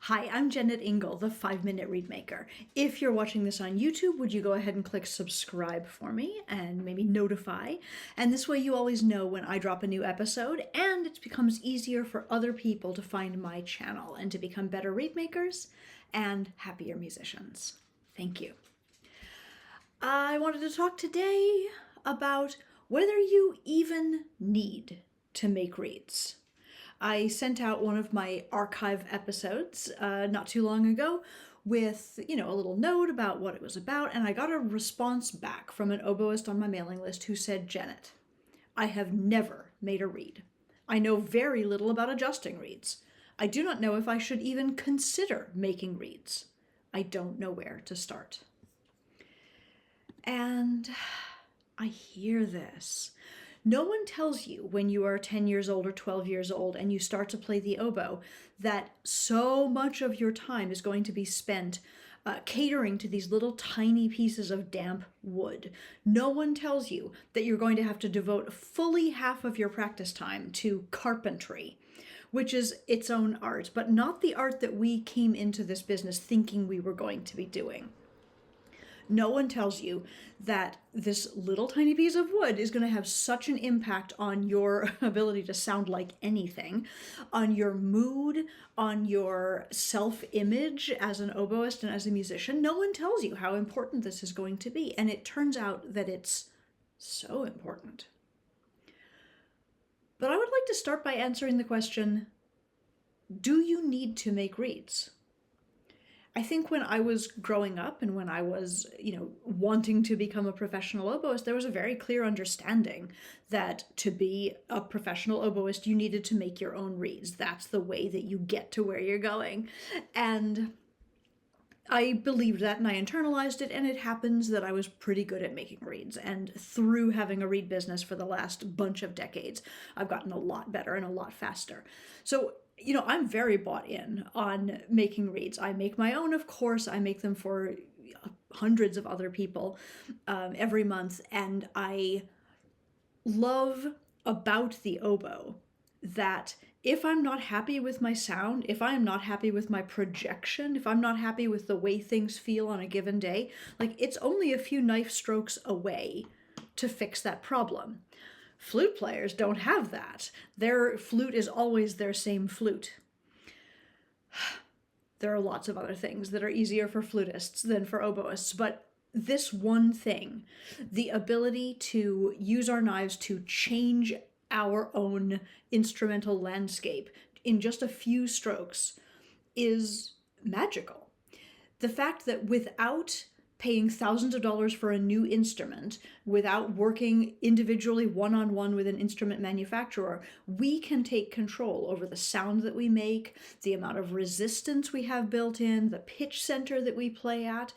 Hi, I'm Jennet Ingle, the 5 Minute Reedmaker. If you're watching this on YouTube, would you go ahead and click subscribe for me and maybe notify? And this way you always know when I drop a new episode, and it becomes easier for other people to find my channel and to become better reedmakers and happier musicians. Thank you. I wanted to talk today about whether you even need to make reeds. I sent out one of my archive episodes not too long ago with, a little note about what it was about, and I got a response back from an oboist on my mailing list who said, "Jennet, I have never made a reed. I know very little about adjusting reeds. I do not know if I should even consider making reeds. I don't know where to start." And I hear this. No one tells you when you are 10 years old or 12 years old and you start to play the oboe that so much of your time is going to be spent catering to these little tiny pieces of damp wood. No one tells you that you're going to have to devote fully half of your practice time to carpentry, which is its own art, but not the art that we came into this business thinking we were going to be doing. No one tells you that this little tiny piece of wood is going to have such an impact on your ability to sound like anything, on your mood, on your self-image as an oboist and as a musician. No one tells you how important this is going to be, and it turns out that it's so important. But I would like to start by answering the question, do you need to make reeds? I think when I was growing up and when I was, wanting to become a professional oboist, there was a very clear understanding that to be a professional oboist, you needed to make your own reeds. That's the way that you get to where you're going. And I believed that and I internalized it, and it happens that I was pretty good at making reeds. And through having a reed business for the last bunch of decades, I've gotten a lot better and a lot faster. So I'm very bought in on making reeds. I make my own, of course. I make them for hundreds of other people every month. And I love about the oboe that if I'm not happy with my sound, if I'm not happy with my projection, if I'm not happy with the way things feel on a given day, it's only a few knife strokes away to fix that problem. Flute players don't have that. Their flute is always their same flute. There are lots of other things that are easier for flutists than for oboists, but this one thing, the ability to use our knives to change our own instrumental landscape in just a few strokes, is magical. The fact that without paying thousands of dollars for a new instrument, without working individually one-on-one with an instrument manufacturer, we can take control over the sound that we make, the amount of resistance we have built in, the pitch center that we play at.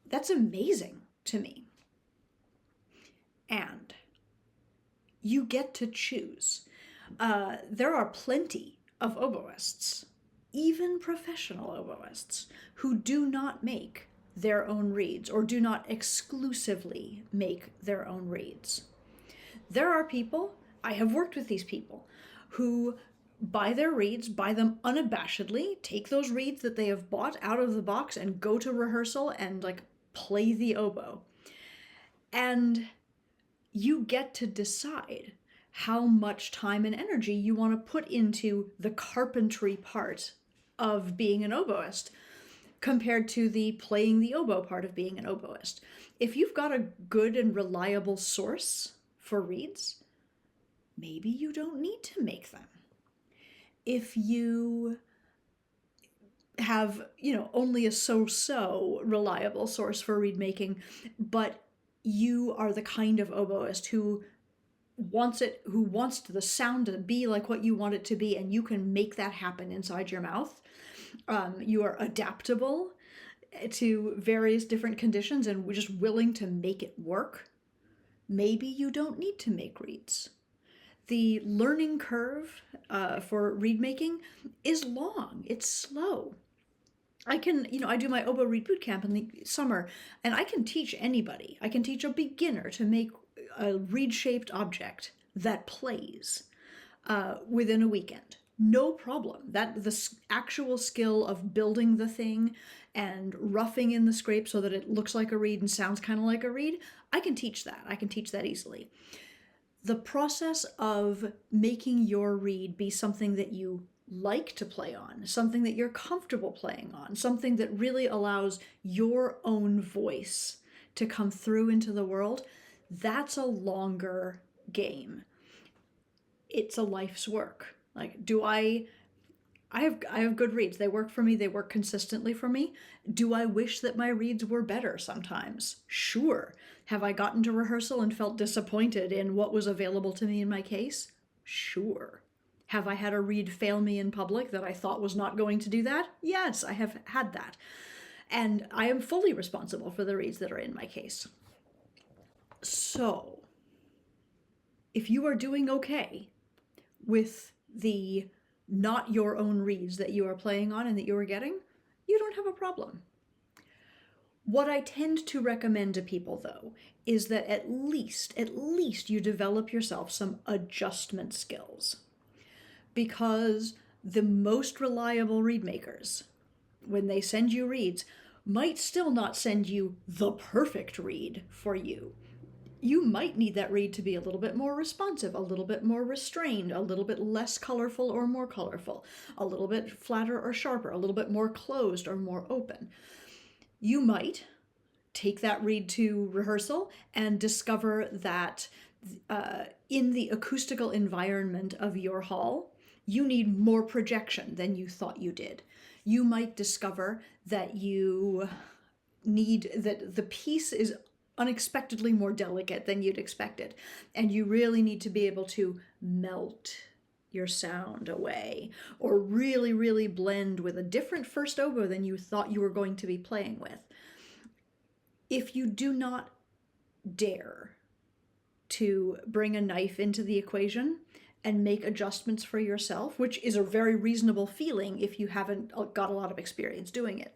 That's amazing to me. And you get to choose. There are plenty of oboists, even professional oboists, who do not make their own reeds or do not exclusively make their own reeds. There are people, I have worked with these people, who buy their reeds, buy them unabashedly, take those reeds that they have bought out of the box and go to rehearsal and play the oboe. And you get to decide how much time and energy you want to put into the carpentry part of being an oboist compared to the playing the oboe part of being an oboist. If you've got a good and reliable source for reeds, maybe you don't need to make them. If you have, only a so-so reliable source for reed making, but you are the kind of oboist who wants the sound to be like what you want it to be, and you can make that happen inside your mouth. You are adaptable to various different conditions and we're just willing to make it work. Maybe you don't need to make reeds. The learning curve for reed making is long. It's slow. I do my oboe reed boot camp in the summer, and I can teach anybody. I can teach a beginner to make a reed-shaped object that plays within a weekend. no problem. That the actual skill of building the thing and roughing in the scrape so that it looks like a reed and sounds kind of like a reed, I can teach that. I can teach that easily. The process of making your reed be something that you like to play on, something that you're comfortable playing on, something that really allows your own voice to come through into the world, that's a longer game. It's a life's work. Like, I have good reeds. They work for me. They work consistently for me. Do I wish that my reeds were better sometimes? Sure. Have I gotten to rehearsal and felt disappointed in what was available to me in my case? Sure. Have I had a reed fail me in public that I thought was not going to do that? Yes, I have had that. And I am fully responsible for the reeds that are in my case. So, if you are doing okay with the not your own reeds that you are playing on and that you are getting, you don't have a problem. What I tend to recommend to people, though, is that at least you develop yourself some adjustment skills. Because the most reliable reed makers, when they send you reeds, might still not send you the perfect reed for you. You might need that reed to be a little bit more responsive, a little bit more restrained, a little bit less colorful or more colorful, a little bit flatter or sharper, a little bit more closed or more open. You might take that reed to rehearsal and discover that in the acoustical environment of your hall, you need more projection than you thought you did. You might discover that you need, that the piece is unexpectedly more delicate than you'd expected, and you really need to be able to melt your sound away or really, really blend with a different first oboe than you thought you were going to be playing with. If you do not dare to bring a knife into the equation and make adjustments for yourself, which is a very reasonable feeling if you haven't got a lot of experience doing it,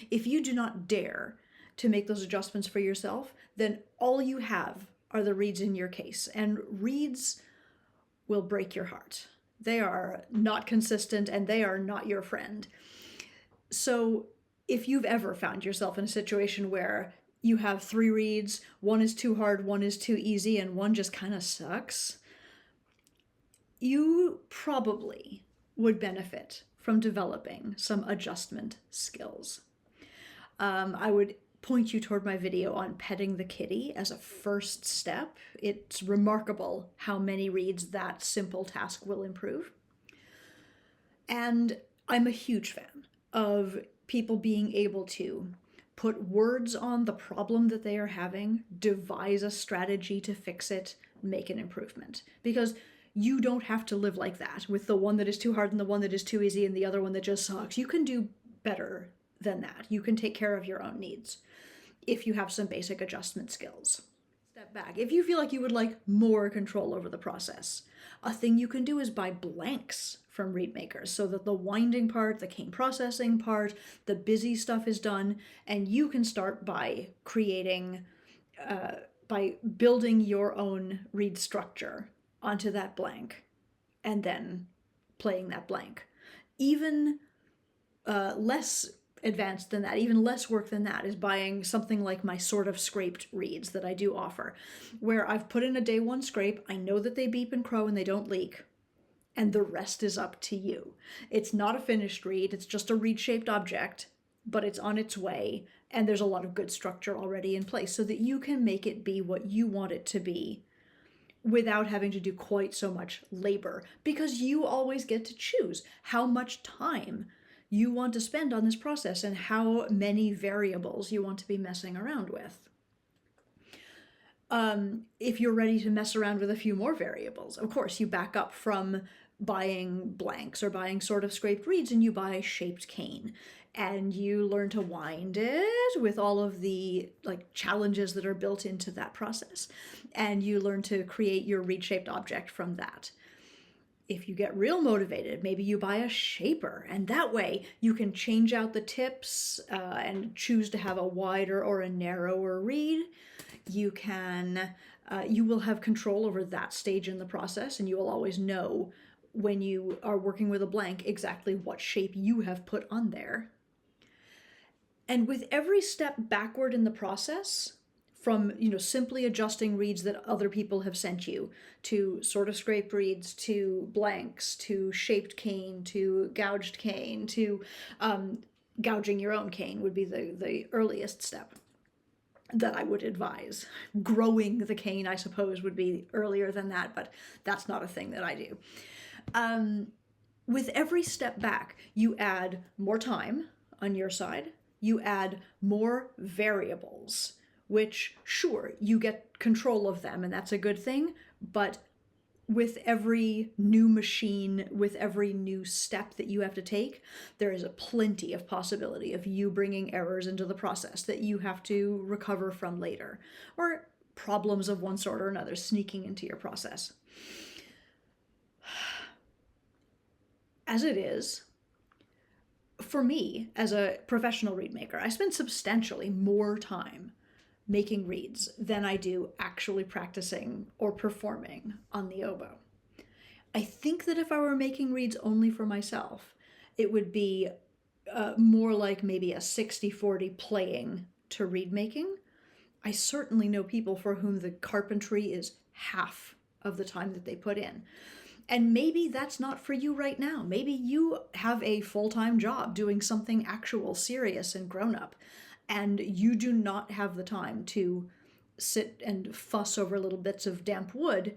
if you do not dare to make those adjustments for yourself, then all you have are the reeds in your case. And reeds will break your heart. They are not consistent and they are not your friend. So if you've ever found yourself in a situation where you have 3 reeds, one is too hard, one is too easy, and one just kind of sucks, you probably would benefit from developing some adjustment skills. I would point you toward my video on petting the kitty as a first step. It's remarkable how many reeds that simple task will improve. And I'm a huge fan of people being able to put words on the problem that they are having, devise a strategy to fix it, make an improvement. Because you don't have to live like that with the one that is too hard and the one that is too easy and the other one that just sucks. You can do better than that. You can take care of your own needs if you have some basic adjustment skills. Step back. If you feel like you would like more control over the process, a thing you can do is buy blanks from Reedmakers so that the winding part, the cane processing part, the busy stuff is done, and you can start by creating, by building your own reed structure onto that blank and then playing that blank. Even less advanced than that, even less work than that, is buying something like my sort of scraped reeds that I do offer, where I've put in a day 1 scrape, I know that they beep and crow and they don't leak, and the rest is up to you. It's not a finished reed, it's just a reed-shaped object, but it's on its way, and there's a lot of good structure already in place so that you can make it be what you want it to be without having to do quite so much labor, because you always get to choose how much time you want to spend on this process and how many variables you want to be messing around with. If you're ready to mess around with a few more variables, of course, you back up from buying blanks or buying sort of scraped reeds and you buy shaped cane. And you learn to wind it with all of the challenges that are built into that process. And you learn to create your reed-shaped object from that. If you get real motivated, maybe you buy a shaper, and that way you can change out the tips and choose to have a wider or a narrower reed. You will have control over that stage in the process, and you will always know when you are working with a blank exactly what shape you have put on there. And with every step backward in the process, from simply adjusting reeds that other people have sent you, to sort of scraped reeds, to blanks, to shaped cane, to gouged cane, to gouging your own cane would be the earliest step that I would advise. Growing the cane, I suppose, would be earlier than that, but that's not a thing that I do. With every step back, you add more time on your side. You add more variables, which, sure, you get control of them, and that's a good thing, but with every new machine, with every new step that you have to take, there is a plenty of possibility of you bringing errors into the process that you have to recover from later, or problems of one sort or another sneaking into your process. As it is, for me, as a professional reed maker, I spend substantially more time making reeds than I do actually practicing or performing on the oboe. I think that if I were making reeds only for myself, it would be more like maybe a 60-40 playing to reed making. I certainly know people for whom the carpentry is half of the time that they put in. And maybe that's not for you right now. Maybe you have a full-time job doing something actual, serious, and grown-up, and you do not have the time to sit and fuss over little bits of damp wood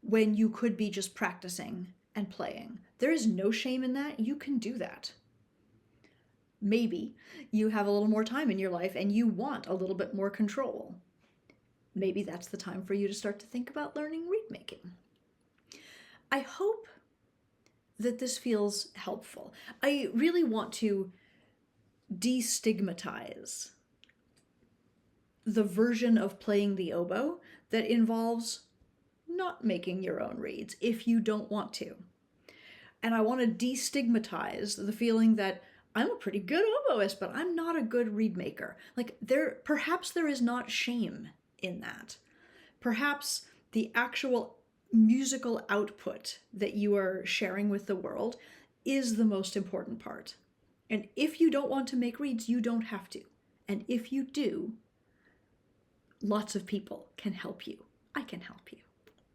when you could be just practicing and playing. There is no shame in that. You can do that. Maybe you have a little more time in your life and you want a little bit more control. Maybe that's the time for you to start to think about learning reed making. I hope that this feels helpful. I really want to destigmatize the version of playing the oboe that involves not making your own reeds if you don't want to. And I want to destigmatize the feeling that I'm a pretty good oboist, but I'm not a good reed maker. Like, perhaps there is not shame in that. Perhaps the actual musical output that you are sharing with the world is the most important part. And if you don't want to make reeds, you don't have to. And if you do, lots of people can help you. I can help you.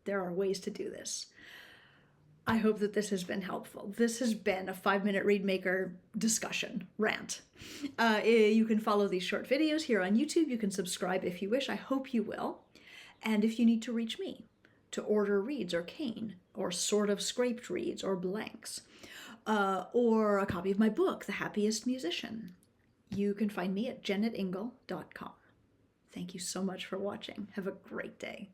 There are ways to do this. I hope that this has been helpful. This has been a 5-Minute Reedmaker discussion rant. You can follow these short videos here on YouTube. You can subscribe if you wish. I hope you will. And if you need to reach me to order reeds or cane, or sort of scraped reeds or blanks, or a copy of my book, The Happiest Musician, you can find me at jennetingle.com. Thank you so much for watching. Have a great day.